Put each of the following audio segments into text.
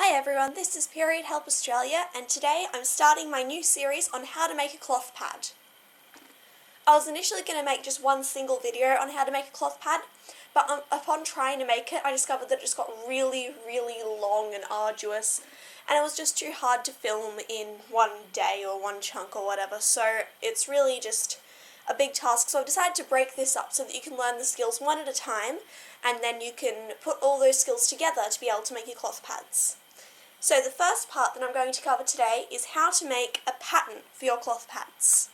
Hi everyone, this is Period Help Australia, and today I'm starting my new series on how to make a cloth pad. I was initially going to make just one single video on how to make a cloth pad, but upon trying to make it, I discovered that it just got really long and arduous, and it was just too hard to film in one day or one chunk or whatever, so it's really just a big task. So I've decided to break this up so that you can learn the skills one at a time, and then you can put all those skills together to be able to make your cloth pads. So the first part that I'm going to cover today is how to make a pattern for your cloth pads.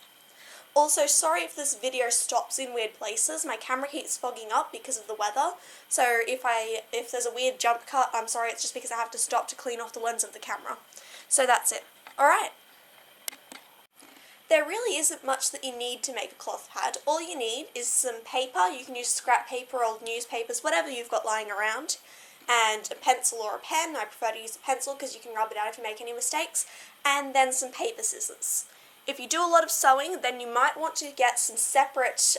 Also, sorry if this video stops in weird places. My camera keeps fogging up because of the weather, so if there's a weird jump cut, I'm sorry, it's just because I have to stop to clean off the lens of the camera. So that's it. Alright. There really isn't much that you need to make a cloth pad. All you need is some paper. You can use scrap paper, old newspapers, whatever you've got lying around, and a pencil or a pen. I prefer to use a pencil because you can rub it out if you make any mistakes, and then some paper scissors. If you do a lot of sewing, then you might want to get some separate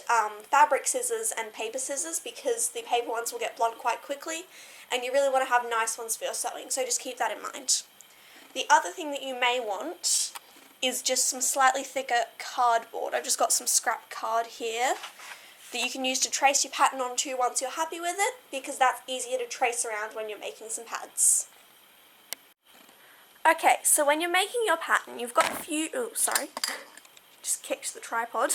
fabric scissors and paper scissors, because the paper ones will get blunt quite quickly, and you really want to have nice ones for your sewing, so just keep that in mind. The other thing that you may want is just some slightly thicker cardboard. I've just got some scrap card here that you can use to trace your pattern onto once you're happy with it, because that's easier to trace around when you're making some pads. Okay, so when you're making your pattern, you've got a few, just kicked the tripod.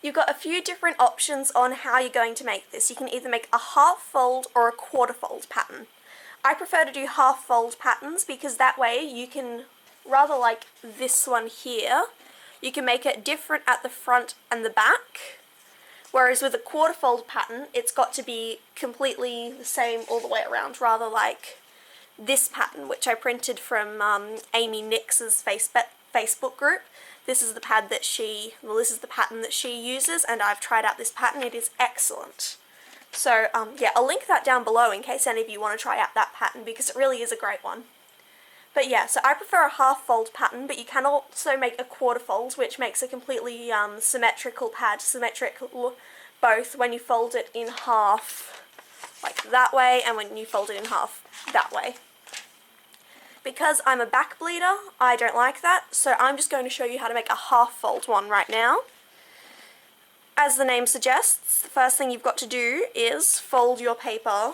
You've got a few different options on how you're going to make this. You can either make a half fold or a quarter fold pattern. I prefer to do half fold patterns because that way you can, rather like this one here, you can make it different at the front and the back. Whereas with a quarter fold pattern, it's got to be completely the same all the way around, rather like this pattern, which I printed from Amy Nix's Facebook group. This is the pattern that she uses, and I've tried out this pattern. It is excellent. So yeah, I'll link that down below in case any of you want to try out that pattern, because it really is a great one. But yeah, so I prefer a half fold pattern, but you can also make a quarter fold, which makes a completely symmetrical pad, symmetrical both when you fold it in half like that way and when you fold it in half that way. Because I'm a back bleeder, I don't like that, so I'm just going to show you how to make a half fold one right now. As the name suggests, the first thing you've got to do is fold your paper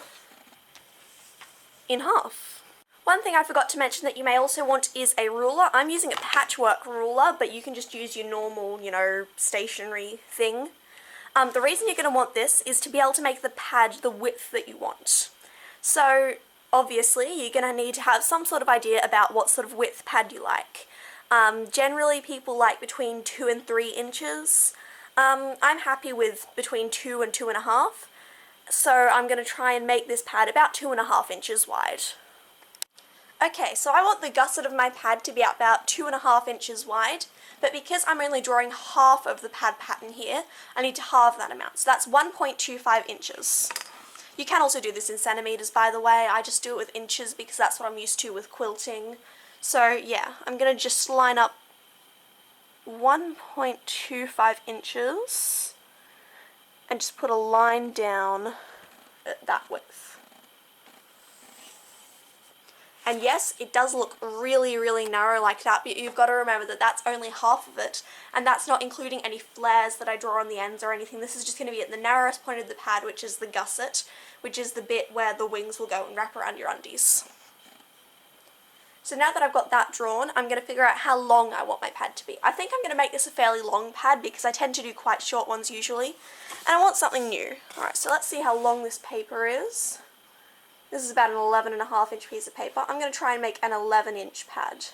in half. One thing I forgot to mention that you may also want is a ruler. I'm using a patchwork ruler, but you can just use your normal, stationary thing. The reason you're going to want this is to be able to make the pad the width that you want. So, obviously, you're going to need to have some sort of idea about what sort of width pad you like. Generally, people like between 2 and 3 inches. I'm happy with between 2 and 2.5. So I'm going to try and make this pad about 2.5 inches wide. Okay, so I want the gusset of my pad to be about 2.5 inches wide, but because I'm only drawing half of the pad pattern here, I need to halve that amount, so that's 1.25 inches. You can also do this in centimetres, by the way. I just do it with inches because that's what I'm used to with quilting. So yeah, I'm going to just line up 1.25 inches and just put a line down at that width. And yes, it does look really narrow like that, but you've got to remember that that's only half of it, and that's not including any flares that I draw on the ends or anything. This is just going to be at the narrowest point of the pad, which is the gusset, which is the bit where the wings will go and wrap around your undies. So now that I've got that drawn, I'm going to figure out how long I want my pad to be. I think I'm going to make this a fairly long pad because I tend to do quite short ones usually, and I want something new. Alright, so let's see how long this paper is. This is about an 11.5 inch piece of paper. I'm going to try and make an 11 inch pad.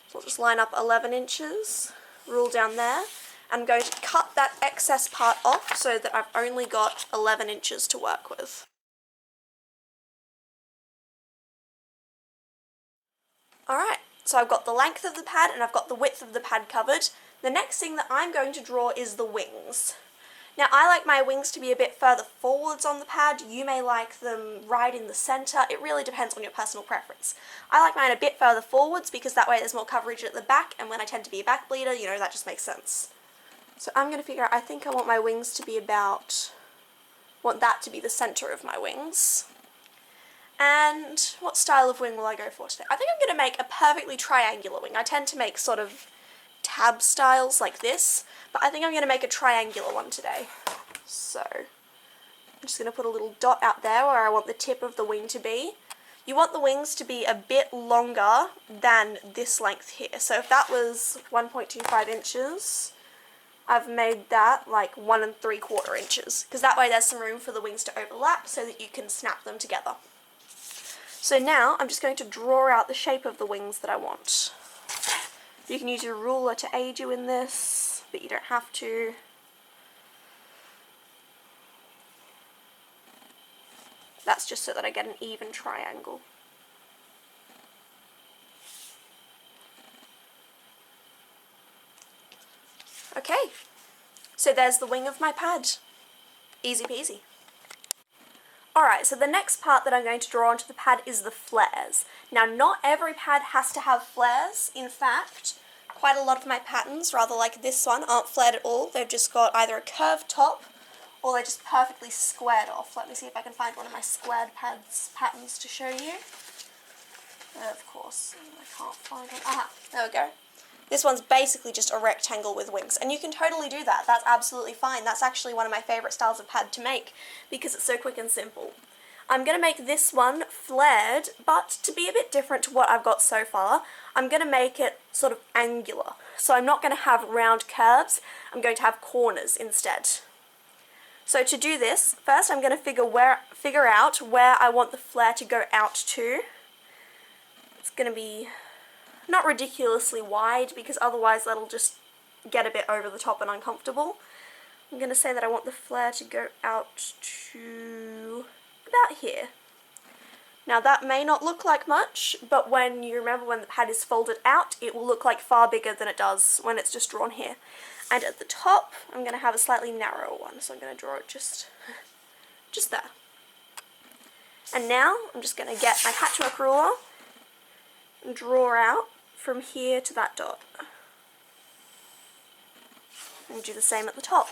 So I'll just line up 11 inches, rule down there, and I'm going to cut that excess part off so that I've only got 11 inches to work with. Alright, so I've got the length of the pad and I've got the width of the pad covered. The next thing that I'm going to draw is the wings. Now, I like my wings to be a bit further forwards on the pad. You may like them right in the centre. It really depends on your personal preference. I like mine a bit further forwards because that way there's more coverage at the back, and when I tend to be a back bleeder, that just makes sense. So I'm going to figure out, I think I want my wings to be want that to be the centre of my wings. And what style of wing will I go for today? I think I'm going to make a perfectly triangular wing. I tend to make sort of tab styles like this, but I think I'm going to make a triangular one today. So I'm just going to put a little dot out there where I want the tip of the wing to be. You want the wings to be a bit longer than this length here. So if that was 1.25 inches, I've made that like 1 3/4 inches, because that way there's some room for the wings to overlap so that you can snap them together. So now I'm just going to draw out the shape of the wings that I want. You can use your ruler to aid you in this, but you don't have to. That's just so that I get an even triangle. Okay, so there's the wing of my pad. Easy peasy. Alright, so the next part that I'm going to draw onto the pad is the flares. Now, not every pad has to have flares. In fact, quite a lot of my patterns, rather like this one, aren't flared at all. They've just got either a curved top or they're just perfectly squared off. Let me see if I can find one of my squared patterns to show you. Of course, I can't find one. Aha, there we go. This one's basically just a rectangle with wings, and you can totally do that. That's absolutely fine. That's actually one of my favourite styles of pad to make because it's so quick and simple. I'm going to make this one flared, but to be a bit different to what I've got so far, I'm going to make it sort of angular. So I'm not going to have round curves, I'm going to have corners instead. So to do this, first I'm going to figure out where I want the flare to go out to. It's going to be not ridiculously wide, because otherwise that'll just get a bit over the top and uncomfortable. I'm going to say that I want the flare to go out to about here. Now that may not look like much, but when you remember when the pad is folded out, it will look like far bigger than it does when it's just drawn here. And at the top, I'm going to have a slightly narrower one, so I'm going to draw it just there. And now I'm just going to get my patchwork ruler and draw out from here to that dot. And do the same at the top.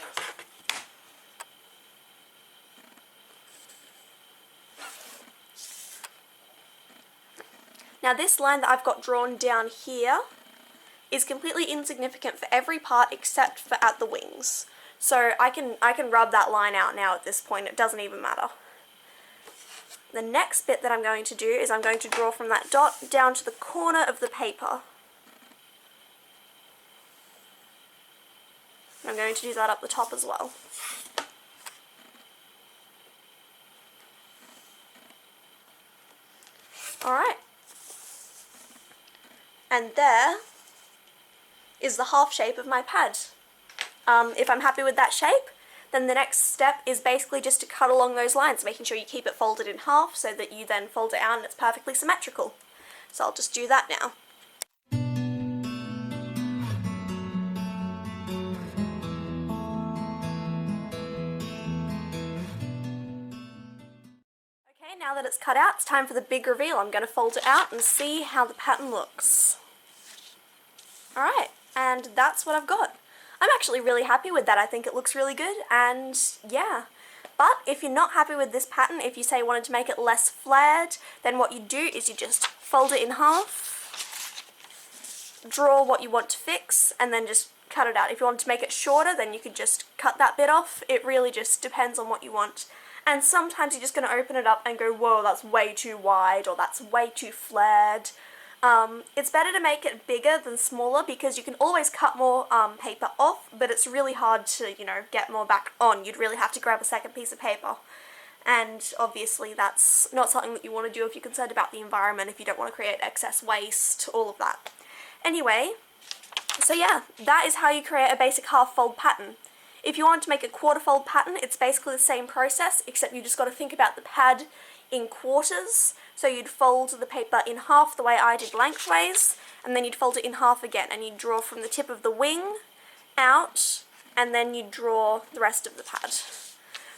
Now this line that I've got drawn down here is completely insignificant for every part except for at the wings. So I can rub that line out now at this point, it doesn't even matter. The next bit that I'm going to do is I'm going to draw from that dot down to the corner of the paper. I'm going to do that up the top as well. Alright. And there is the half shape of my pad. If I'm happy with that shape, then the next step is basically just to cut along those lines, making sure you keep it folded in half so that you then fold it out and it's perfectly symmetrical. So I'll just do that now. Okay, now that it's cut out, it's time for the big reveal. I'm going to fold it out and see how the pattern looks. Alright, and that's what I've got. I'm actually really happy with that. I think it looks really good, and yeah. But if you're not happy with this pattern, if you say you wanted to make it less flared, then what you do is you just fold it in half, draw what you want to fix, and then just cut it out. If you want to make it shorter, then you could just cut that bit off. It really just depends on what you want. And sometimes you're just going to open it up and go, whoa, that's way too wide, or that's way too flared. It's better to make it bigger than smaller because you can always cut more paper off, but it's really hard to, you know, get more back on. You'd really have to grab a second piece of paper. And obviously that's not something that you want to do if you're concerned about the environment, if you don't want to create excess waste, all of that. Anyway, so yeah, that is how you create a basic half fold pattern. If you want to make a quarter fold pattern, it's basically the same process, except you just got to think about the pad in quarters. So you'd fold the paper in half the way I did lengthways, and then you'd fold it in half again, and you'd draw from the tip of the wing out, and then you'd draw the rest of the pad.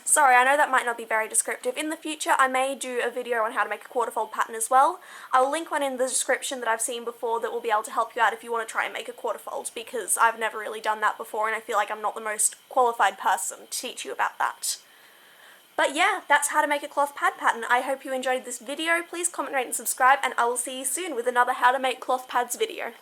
Sorry, I know that might not be very descriptive. In the future, I may do a video on how to make a quarter fold pattern as well. I'll link one in the description that I've seen before that will be able to help you out if you want to try and make a quarter fold, because I've never really done that before, and I feel like I'm not the most qualified person to teach you about that. But yeah, that's how to make a cloth pad pattern. I hope you enjoyed this video. Please comment, rate and subscribe, and I will see you soon with another how to make cloth pads video.